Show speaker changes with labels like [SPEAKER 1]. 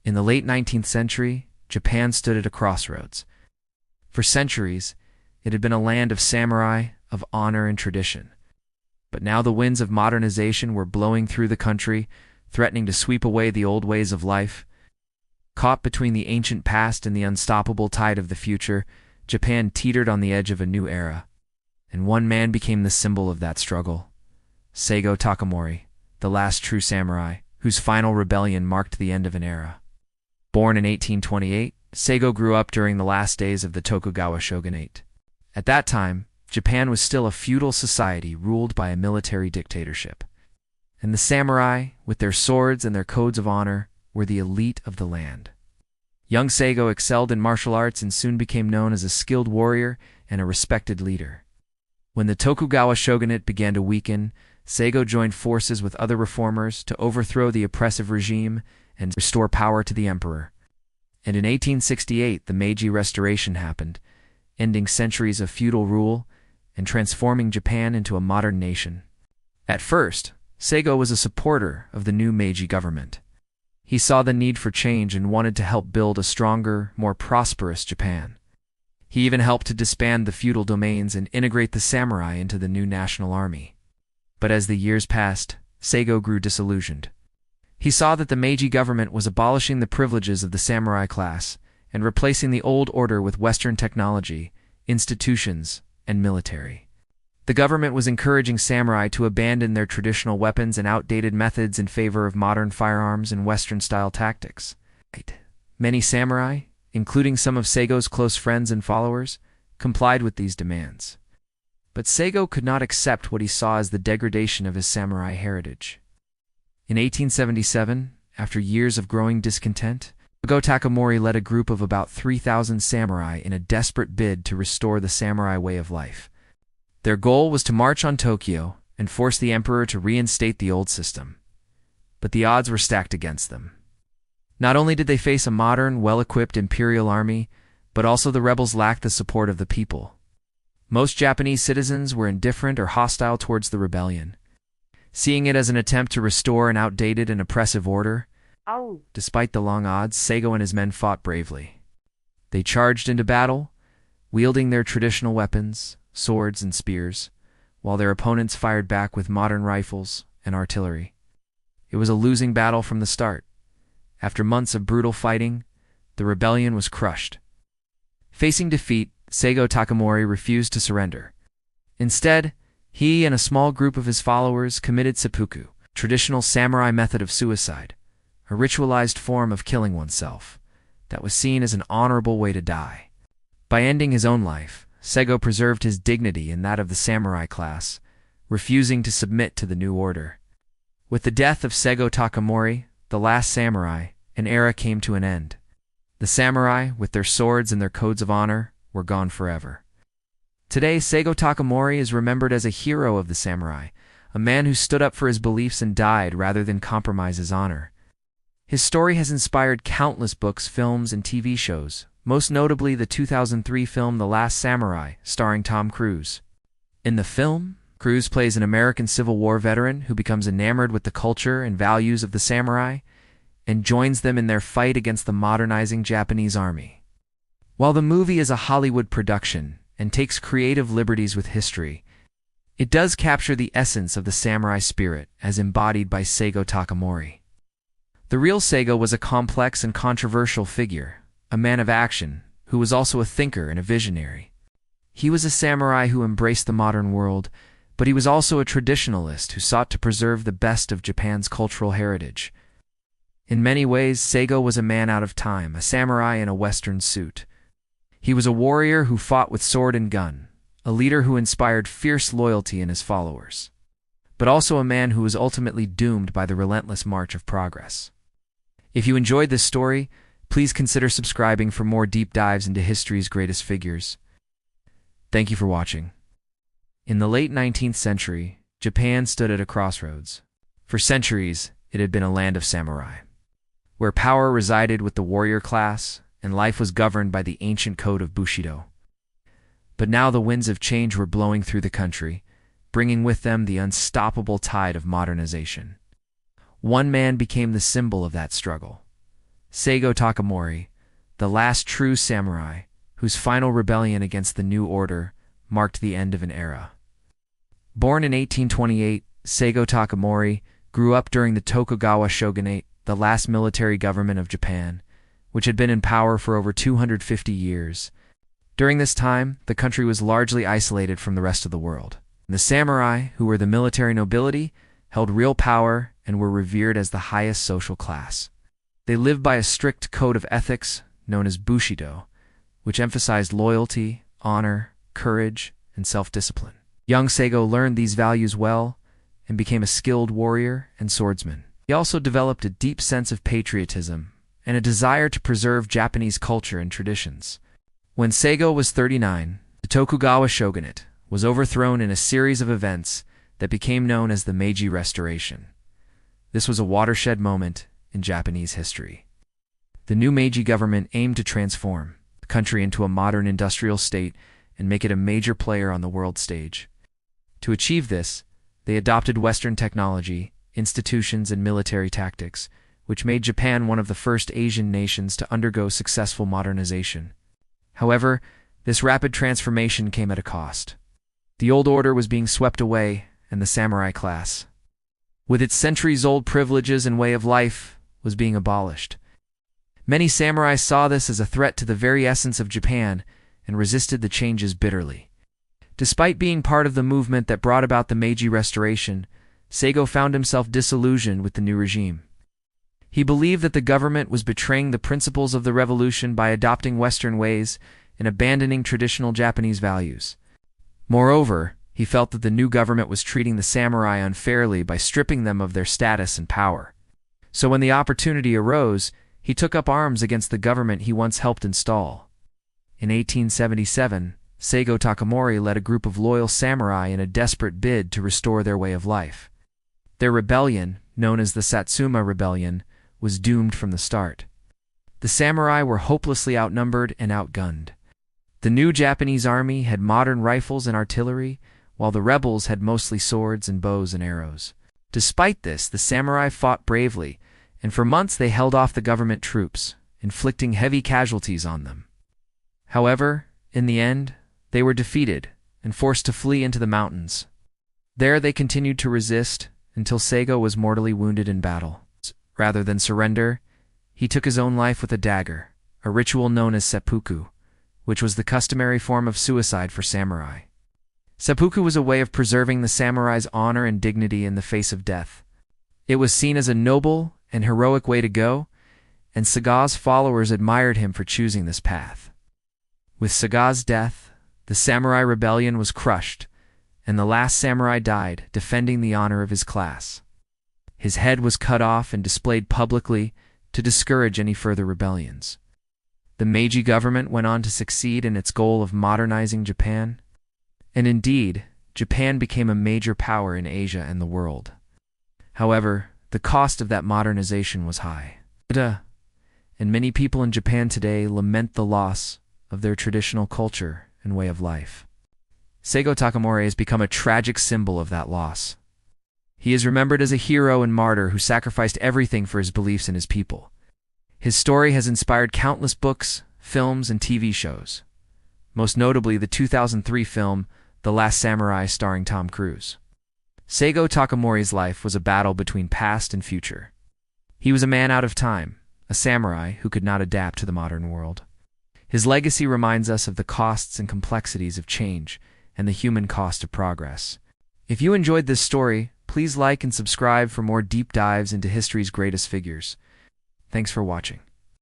[SPEAKER 1] In the late 19th century, Japan stood at a crossroads. For centuries, it had been a land of samurai, of honor and tradition. But now the winds of modernization were blowing through the country, threatening to sweep away the old ways of life. Caught between the ancient past and the unstoppable tide of the future, Japan teetered on the edge of a new era. And one man became the symbol of that struggle. Saigo Takamori, the last true samurai, whose final rebellion marked the end of an era. Born in 1828, Saigo grew up during the last days of the Tokugawa shogunate. At that time, Japan was still a feudal society ruled by a military dictatorship. And the samurai, with their swords and their codes of honor, were the elite of the land. Young Saigo excelled in martial arts and soon became known as a skilled warrior and a respected leader. When the Tokugawa shogunate began to weaken, Saigo joined forces with other reformers to overthrow the oppressive regime and restore power to the emperor. And in 1868, the Meiji Restoration happened, ending centuries of feudal rule and transforming Japan into a modern nation. At first, Saigo was a supporter of the new Meiji government. He saw the need for change and wanted to help build a stronger, more prosperous Japan. He even helped to disband the feudal domains and integrate the samurai into the new national army. But as the years passed, Saigo grew disillusioned. He saw that the Meiji government was abolishing the privileges of the samurai class and replacing the old order with Western technology, institutions, and military. The government was encouraging samurai to abandon their traditional weapons and outdated methods in favor of modern firearms and Western-style tactics. Many samurai, including some of Saigo's close friends and followers, complied with these demands. But Saigo could not accept what he saw as the degradation of his samurai heritage. In 1877, after years of growing discontent, Saigo Takamori led a group of about 3,000 samurai in a desperate bid to restore the samurai way of life. Their goal was to march on Tokyo and force the emperor to reinstate the old system. But the odds were stacked against them. Not only did they face a modern, well-equipped imperial army, but also the rebels lacked the support of the people. Most Japanese citizens were indifferent or hostile towards the rebellion, seeing it as an attempt to restore an outdated and oppressive order. Despite the long odds, Saigo and his men fought bravely. They charged into battle, wielding their traditional weapons, swords and spears, while their opponents fired back with modern rifles and artillery. It was a losing battle from the start. After months of brutal fighting, the rebellion was crushed. Facing defeat, Saigo Takamori refused to surrender. Instead, he and a small group of his followers committed seppuku, traditional samurai method of suicide, a ritualized form of killing oneself that was seen as an honorable way to die. By ending his own life, Saigo preserved his dignity and that of the samurai class, refusing to submit to the new order. With the death of Saigo Takamori, the last samurai, an era came to an end. The samurai, with their swords and their codes of honor, were gone forever. Today, Saigo Takamori is remembered as a hero of the samurai, a man who stood up for his beliefs and died rather than compromise his honor. His story has inspired countless books, films, and TV shows, most notably the 2003 film The Last Samurai, starring Tom Cruise. In the film, Cruise plays an American Civil War veteran who becomes enamored with the culture and values of the samurai and joins them in their fight against the modernizing Japanese army. While the movie is a Hollywood production and takes creative liberties with history, it does capture the essence of the samurai spirit as embodied by Saigo Takamori. The real Saigo was a complex and controversial figure, a man of action, who was also a thinker and a visionary. He was a samurai who embraced the modern world, but he was also a traditionalist who sought to preserve the best of Japan's cultural heritage. In many ways, Saigo was a man out of time, a samurai in a Western suit. He was a warrior who fought with sword and gun, a leader who inspired fierce loyalty in his followers, but also a man who was ultimately doomed by the relentless march of progress. If you enjoyed this story, please consider subscribing for more deep dives into history's greatest figures. Thank you for watching. In the late 19th century, Japan stood at a crossroads. For centuries, it had been a land of samurai, where power resided with the warrior class and life was governed by the ancient code of Bushido. But now the winds of change were blowing through the country, bringing with them the unstoppable tide of modernization. One man became the symbol of that struggle: Saigo Takamori, the last true samurai, whose final rebellion against the new order marked the end of an era. Born in 1828, Saigo Takamori grew up during the Tokugawa shogunate, the last military government of Japan, which had been in power for over 250 years. During this time, the country was largely isolated from the rest of the world. The samurai, who were the military nobility, held real power and were revered as the highest social class. They lived by a strict code of ethics known as Bushido, which emphasized loyalty, honor, courage, and self-discipline. Young Saigo learned these values well and became a skilled warrior and swordsman. He also developed a deep sense of patriotism and a desire to preserve Japanese culture and traditions. When Saigo was 39, the Tokugawa shogunate was overthrown in a series of events that became known as the Meiji Restoration. This was a watershed moment in Japanese history. The new Meiji government aimed to transform the country into a modern industrial state and make it a major player on the world stage. To achieve this, they adopted Western technology, institutions, and military tactics, which made Japan one of the first Asian nations to undergo successful modernization. However, this rapid transformation came at a cost. The old order was being swept away, and the samurai class, with its centuries-old privileges and way of life, was being abolished. Many samurai saw this as a threat to the very essence of Japan and resisted the changes bitterly. Despite being part of the movement that brought about the Meiji Restoration, Saigo found himself disillusioned with the new regime. He believed that the government was betraying the principles of the revolution by adopting Western ways and abandoning traditional Japanese values. Moreover, he felt that the new government was treating the samurai unfairly by stripping them of their status and power. So when the opportunity arose, he took up arms against the government he once helped install. In 1877, Saigo Takamori led a group of loyal samurai in a desperate bid to restore their way of life. Their rebellion, known as the Satsuma Rebellion, was doomed from the start. The samurai were hopelessly outnumbered and outgunned. The new Japanese army had modern rifles and artillery, while the rebels had mostly swords and bows and arrows. Despite this, the samurai fought bravely, and for months they held off the government troops, inflicting heavy casualties on them. However, in the end, they were defeated and forced to flee into the mountains. There they continued to resist until Saigo was mortally wounded in battle. Rather than surrender, he took his own life with a dagger, a ritual known as seppuku, which was the customary form of suicide for samurai. Seppuku was a way of preserving the samurai's honor and dignity in the face of death. It was seen as a noble and heroic way to go, and Saigo's followers admired him for choosing this path. With Saigo's death, the Samurai Rebellion was crushed, and the last samurai died defending the honor of his class. His head was cut off and displayed publicly to discourage any further rebellions. The Meiji government went on to succeed in its goal of modernizing Japan, and indeed, Japan became a major power in Asia and the world. However, the cost of that modernization was high. And many people in Japan today lament the loss of their traditional culture and way of life. Saigo Takamori has become a tragic symbol of that loss. He is remembered as a hero and martyr who sacrificed everything for his beliefs and his people. His story has inspired countless books, films, and TV shows, most notably the 2003 film The Last Samurai starring Tom Cruise. Saigo Takamori's life was a battle between past and future. He was a man out of time, a samurai who could not adapt to the modern world. His legacy reminds us of the costs and complexities of change and the human cost of progress. If you enjoyed this story, please like and subscribe for more deep dives into history's greatest figures. Thanks for watching.